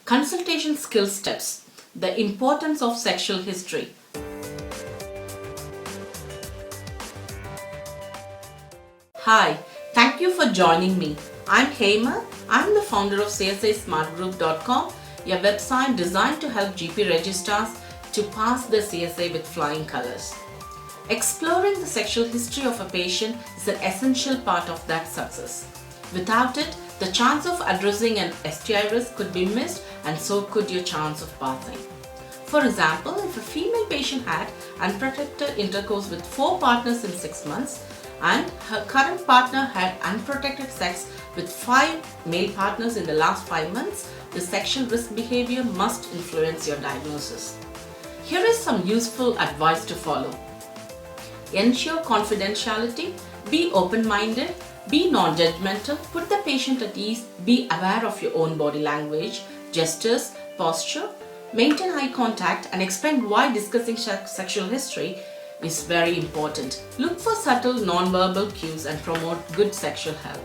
Consultation skills steps. The importance of sexual history. Hi, thank you for joining me. I'm Hema. I'm the founder of CSASmartGroup.com, a website designed to help GP registrars to pass the CSA with flying colors. Exploring the sexual history of a patient is an essential part of that success. Without it, the chance of addressing an STI risk could be missed, and so could your chance of passing. For example, if a female patient had unprotected intercourse with 4 partners in 6 months and her current partner had unprotected sex with 5 male partners in the last 5 months, the sexual risk behavior must influence your diagnosis. Here is some useful advice to follow. Ensure confidentiality, be open-minded, be non-judgmental, put the patient at ease, be aware of your own body language, gestures, posture, maintain eye contact, and explain why discussing sexual history is very important. Look for subtle non-verbal cues and promote good sexual health.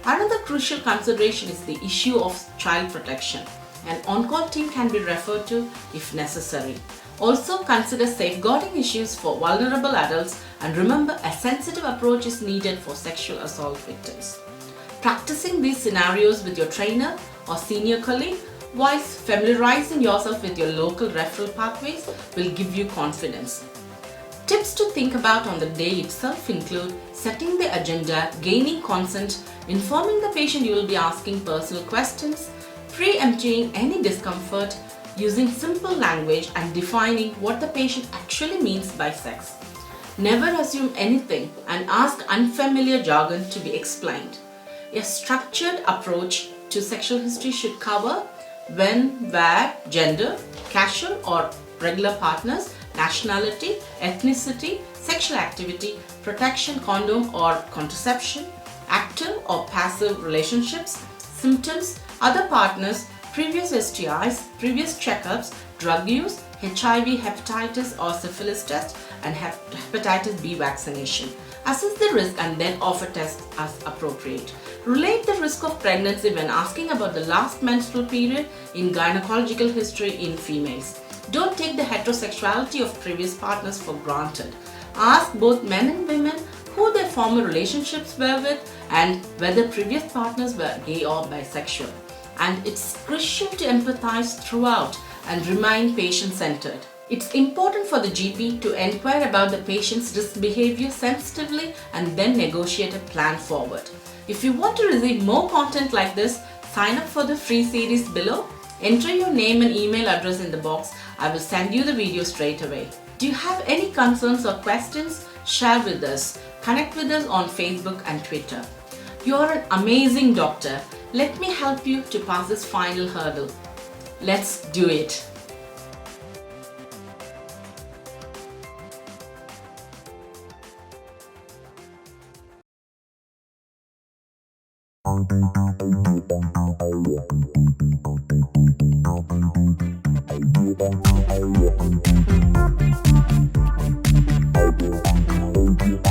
Another crucial consideration is the issue of child protection. An on-call team can be referred to if necessary. Also consider safeguarding issues for vulnerable adults, and remember a sensitive approach is needed for sexual assault victims. Practicing these scenarios with your trainer or senior colleague whilst familiarizing yourself with your local referral pathways will give you confidence. Tips to think about on the day itself include setting the agenda, gaining consent, informing the patient you will be asking personal questions, pre-emptying any discomfort, using simple language, and defining what the patient actually means by sex. Never assume anything and ask unfamiliar jargon to be explained. A structured approach to sexual history should cover when, where, gender, casual or regular partners, nationality, ethnicity, sexual activity, protection, condom or contraception, active or passive relationships, symptoms, other partners, previous STIs, previous checkups, drug use, HIV, hepatitis or syphilis test, and hepatitis B vaccination. Assess the risk and then offer tests as appropriate. Relate the risk of pregnancy when asking about the last menstrual period in gynecological history in females. Don't take the heterosexuality of previous partners for granted. Ask both men and women who their former relationships were with and whether previous partners were gay or bisexual. And it's crucial to empathize throughout and remain patient-centered. It's important for the GP to inquire about the patient's risk behavior sensitively and then negotiate a plan forward. If you want to receive more content like this, sign up for the free series below. Enter your name and email address in the box. I will send you the video straight away. Do you have any concerns or questions? Share with us. Connect with us on Facebook and Twitter. You're an amazing doctor. Let me help you to pass this final hurdle. Let's do it. Thank you.